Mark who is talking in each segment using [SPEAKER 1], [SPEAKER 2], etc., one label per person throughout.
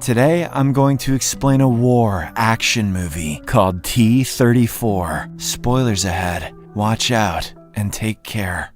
[SPEAKER 1] Today, I'm going to explain a war action movie called T-34. Spoilers ahead. Watch out and take care.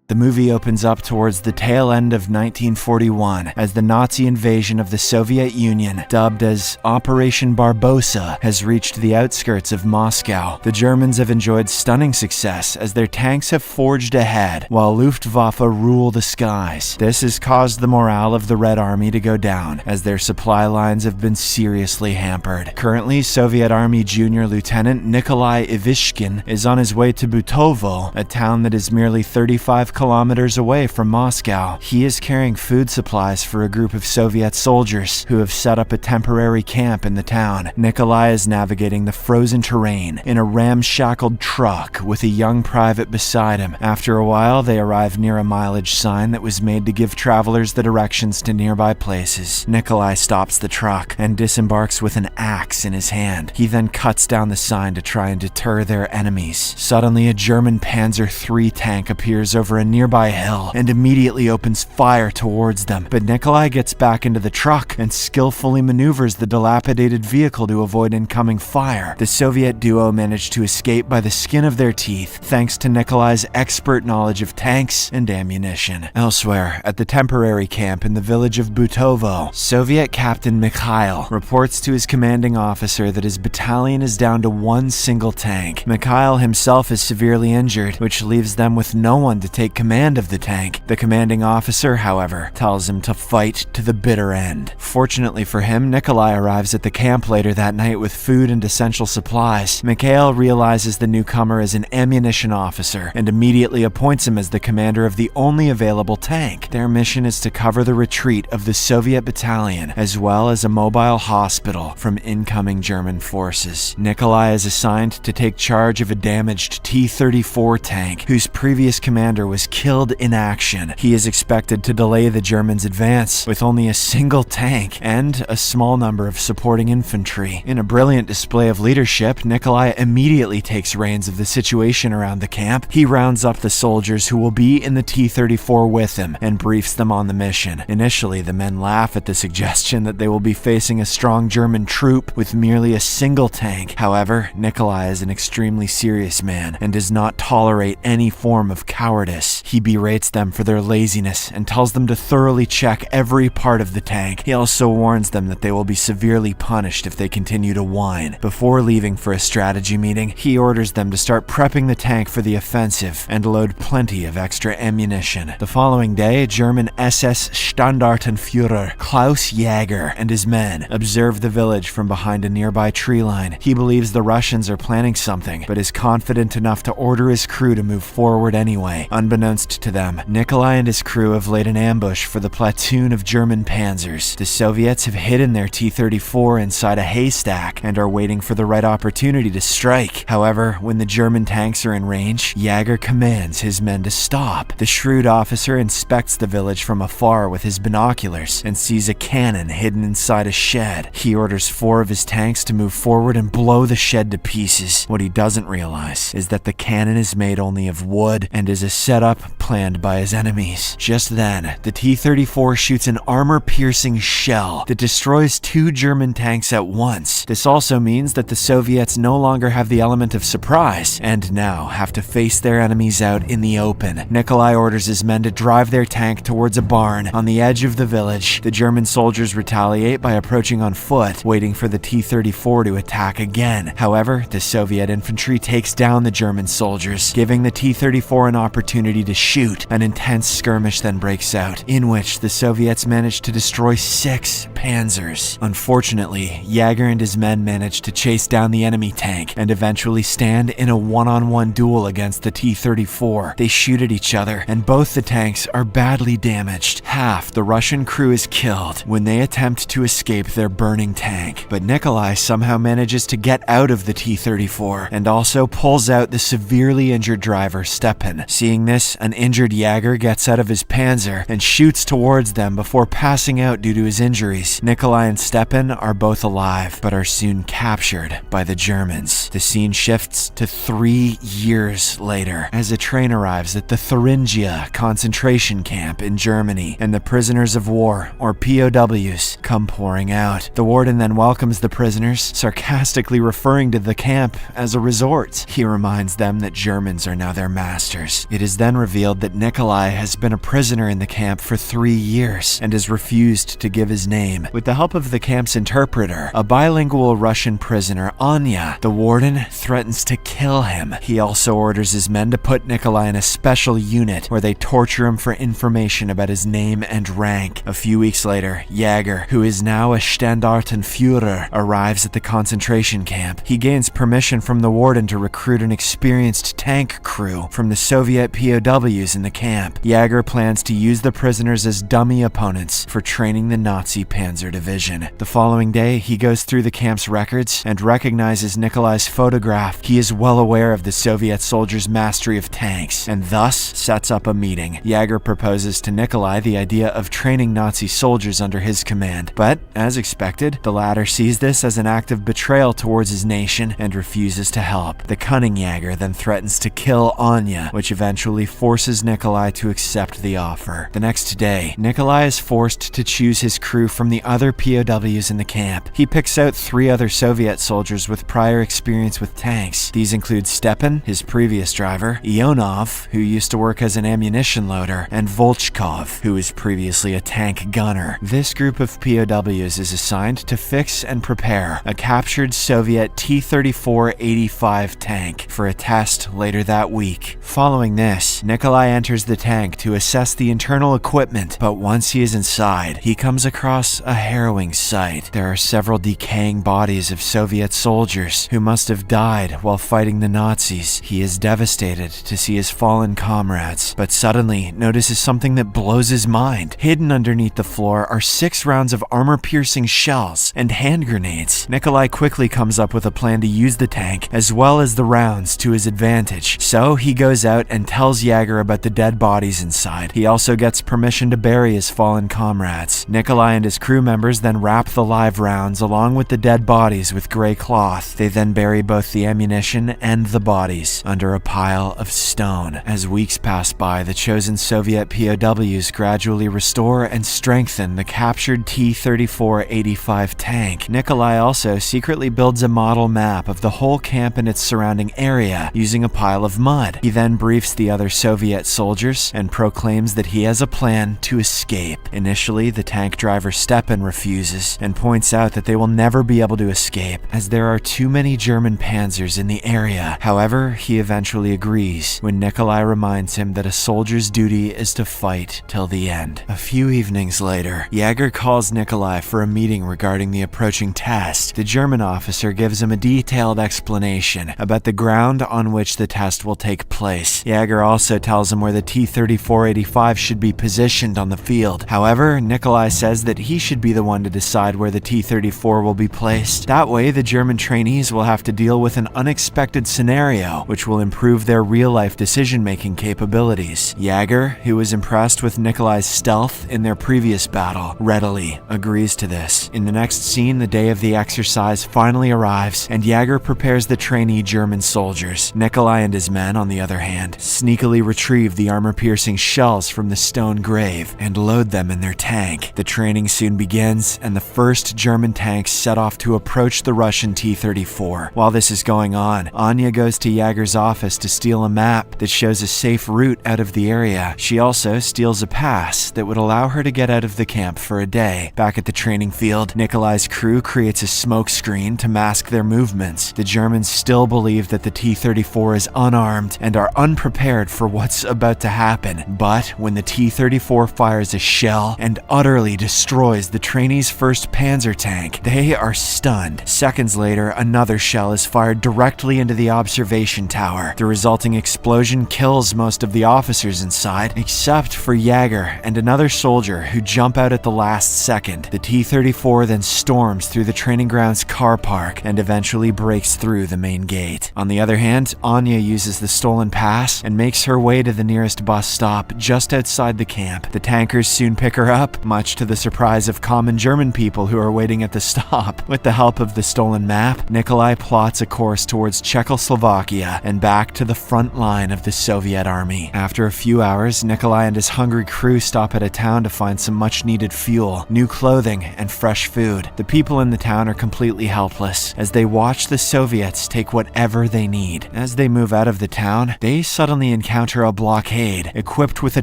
[SPEAKER 1] The movie opens up towards the tail end of 1941 as the Nazi invasion of the Soviet Union, dubbed as Operation Barbarossa, has reached the outskirts of Moscow. The Germans have enjoyed stunning success as their tanks have forged ahead, while Luftwaffe rule the skies. This has caused the morale of the Red Army to go down, as their supply lines have been seriously hampered. Currently, Soviet Army Junior Lieutenant Nikolai Ivishkin is on his way to Butovo, a town that is merely 35 kilometers away from Moscow. He is carrying food supplies for a group of Soviet soldiers who have set up a temporary camp in the town. Nikolai is navigating the frozen terrain in a ramshackled truck with a young private beside him. After a while, they arrive near a mileage sign that was made to give travelers the directions to nearby places. Nikolai stops the truck and disembarks with an axe in his hand. He then cuts down the sign to try and deter their enemies. Suddenly, a German Panzer III tank appears over a nearby hill and immediately opens fire towards them. But Nikolai gets back into the truck and skillfully maneuvers the dilapidated vehicle to avoid incoming fire. The Soviet duo managed to escape by the skin of their teeth thanks to Nikolai's expert knowledge of tanks and ammunition. Elsewhere, at the temporary camp in the village of Butovo, Soviet Captain Mikhail reports to his commanding officer that his battalion is down to one single tank. Mikhail himself is severely injured, which leaves them with no one to take command of the tank. The commanding officer, however, tells him to fight to the bitter end. Fortunately for him, Nikolai arrives at the camp later that night with food and essential supplies. Mikhail realizes the newcomer is an ammunition officer and immediately appoints him as the commander of the only available tank. Their mission is to cover the retreat of the Soviet battalion, as well as a mobile hospital from incoming German forces. Nikolai is assigned to take charge of a damaged T-34 tank, whose previous commander was killed in action. He is expected to delay the Germans' advance with only a single tank and a small number of supporting infantry. In a brilliant display of leadership, Nikolai immediately takes reins of the situation around the camp. He rounds up the soldiers who will be in the T-34 with him and briefs them on the mission. Initially, the men laugh at the suggestion that they will be facing a strong German troop with merely a single tank. However, Nikolai is an extremely serious man and does not tolerate any form of cowardice. He berates them for their laziness and tells them to thoroughly check every part of the tank. He also warns them that they will be severely punished if they continue to whine. Before leaving for a strategy meeting, he orders them to start prepping the tank for the offensive and load plenty of extra ammunition. The following day, German SS Standartenführer Klaus Jäger and his men observe the village from behind a nearby tree line. He believes the Russians are planning something, but is confident enough to order his crew to move forward anyway. Unbeknownst to them, Nikolai and his crew have laid an ambush for the platoon of German panzers. The Soviets have hidden their T-34 inside a haystack and are waiting for the right opportunity to strike. However, when the German tanks are in range, Jäger commands his men to stop. The shrewd officer inspects the village from afar with his binoculars and sees a cannon hidden inside a shed. He orders 4 of his tanks to move forward and blow the shed to pieces. What he doesn't realize is that the cannon is made only of wood and is a setup planned by his enemies. Just then, the T-34 shoots an armor-piercing shell that destroys 2 German tanks at once. This also means that the Soviets no longer have the element of surprise and now have to face their enemies out in the open. Nikolai orders his men to drive their tank towards a barn on the edge of the village. The German soldiers retaliate by approaching on foot, waiting for the T-34 to attack again. However, the Soviet infantry takes down the German soldiers, giving the T-34 an opportunity to shoot. An intense skirmish then breaks out, in which the Soviets manage to destroy 6 panzers. Unfortunately, Jäger and his men manage to chase down the enemy tank and eventually stand in a one-on-one duel against the T-34. They shoot at each other, and both the tanks are badly damaged. Half the Russian crew is killed when they attempt to escape their burning tank, but Nikolai somehow manages to get out of the T-34 and also pulls out the severely injured driver Stepan. Seeing this, Germans, an injured Jaeger gets out of his Panzer and shoots towards them before passing out due to his injuries. Nikolai and Stepan are both alive, but are soon captured by the Germans. The scene shifts to 3 years later as a train arrives at the Thuringia concentration camp in Germany, and the prisoners of war, or POWs, come pouring out. The warden then welcomes the prisoners, sarcastically referring to the camp as a resort. He reminds them that Germans are now their masters. It is then revealed that Nikolai has been a prisoner in the camp for 3 years and has refused to give his name. With the help of the camp's interpreter, a bilingual Russian prisoner, Anya, the warden threatens to kill him. He also orders his men to put Nikolai in a special unit where they torture him for information about his name and rank. A few weeks later, Jaeger, who is now a Standartenführer, arrives at the concentration camp. He gains permission from the warden to recruit an experienced tank crew from the Soviet POWs in the camp. Jaeger plans to use the prisoners as dummy opponents for training the Nazi Panzer Division. The following day, he goes through the camp's records and recognizes Nikolai's photograph. He is well aware of the Soviet soldiers' mastery of tanks, and thus sets up a meeting. Jaeger proposes to Nikolai the idea of training Nazi soldiers under his command, but, as expected, the latter sees this as an act of betrayal towards his nation and refuses to help. The cunning Jaeger then threatens to kill Anya, which eventually forces Nikolai to accept the offer. The next day, Nikolai is forced to choose his crew from the other POWs in the camp. He picks out 3 other Soviet soldiers with prior experience with tanks. These include Stepan, his previous driver, Ionov, who used to work as an ammunition loader, and Volchkov, who was previously a tank gunner. This group of POWs is assigned to fix and prepare a captured Soviet T-34-85 tank for a test later that week. Following this, Nikolai enters the tank to assess the internal equipment, but once he is inside, he comes across a harrowing sight. There are several decaying bodies of Soviet soldiers who must have died while fighting the Nazis. He is devastated to see his fallen comrades, but suddenly notices something that blows his mind. Hidden underneath the floor are 6 rounds of armor-piercing shells and hand grenades. Nikolai quickly comes up with a plan to use the tank as well as the rounds to his advantage, so he goes out and tells Jaeger about the dead bodies inside. He also gets permission to bury his fallen comrades. Nikolai and his crew members then wrap the live rounds along with the dead bodies with gray cloth. They then bury both the ammunition and the bodies under a pile of stone. As weeks pass by, the chosen Soviet POWs gradually restore and strengthen the captured T-34-85 tank. Nikolai also secretly builds a model map of the whole camp and its surrounding area using a pile of mud. He then briefs the other Soviet soldiers and proclaims that he has a plan to escape. Initially, the tank driver Stepan refuses and points out that they will never be able to escape as there are too many German panzers in the area. However, he eventually agrees when Nikolai reminds him that a soldier's duty is to fight till the end. A few evenings later, Jaeger calls Nikolai for a meeting regarding the approaching test. The German officer gives him a detailed explanation about the ground on which the test will take place. Jaeger also tells him where the T-34-85 should be positioned on the field. However, Nikolai says that he should be the one to decide where the T-34 will be placed. That way, the German trainees will have to deal with an unexpected scenario, which will improve their real-life decision-making capabilities. Jaeger, who was impressed with Nikolai's stealth in their previous battle, readily agrees to this. In the next scene, the day of the exercise finally arrives, and Jaeger prepares the trainee German soldiers. Nikolai and his men, on the other hand, sneakily retrieve the armor-piercing shells from the stone grave and load them in their tank. The training soon begins, and the first German tanks set off to approach the Russian T-34. While this is going on, Anya goes to Jaeger's office to steal a map that shows a safe route out of the area. She also steals a pass that would allow her to get out of the camp for a day. Back at the training field, Nikolai's crew creates a smoke screen to mask their movements. The Germans still believe that the T-34 is unarmed and are unprepared for what's about to happen. But when the T-34 fires a shell and utterly destroys the trainees' first Panzer tank, they are stunned. Seconds later, another shell is fired directly into the observation tower. The resulting explosion kills most of the officers inside, except for Jaeger and another soldier who jump out at the last second. The T-34 then storms through the training ground's car park and eventually breaks through the main gate. On the other hand, Anya uses the stolen pass and makes her way to the nearest bus stop just outside the camp. The tankers soon pick her up, much to the surprise of common German people who are waiting at the stop. With the help of the stolen map, Nikolai plots a course towards Czechoslovakia and back to the front line of the Soviet army. After a few hours, Nikolai and his hungry crew stop at a town to find some much-needed fuel, new clothing, and fresh food. The people in the town are completely helpless as they watch the Soviets take whatever they need. As they move out of the town, they suddenly encounter a blockade equipped with a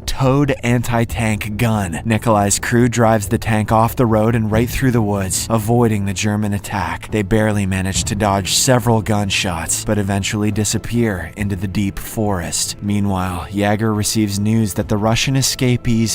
[SPEAKER 1] towed anti-tank gun. Nikolai's crew drives the tank off the road and right through the woods, avoiding the German attack. They barely manage to dodge several gunshots, but eventually disappear into the deep forest. Meanwhile, Jaeger receives news that the Russian escapees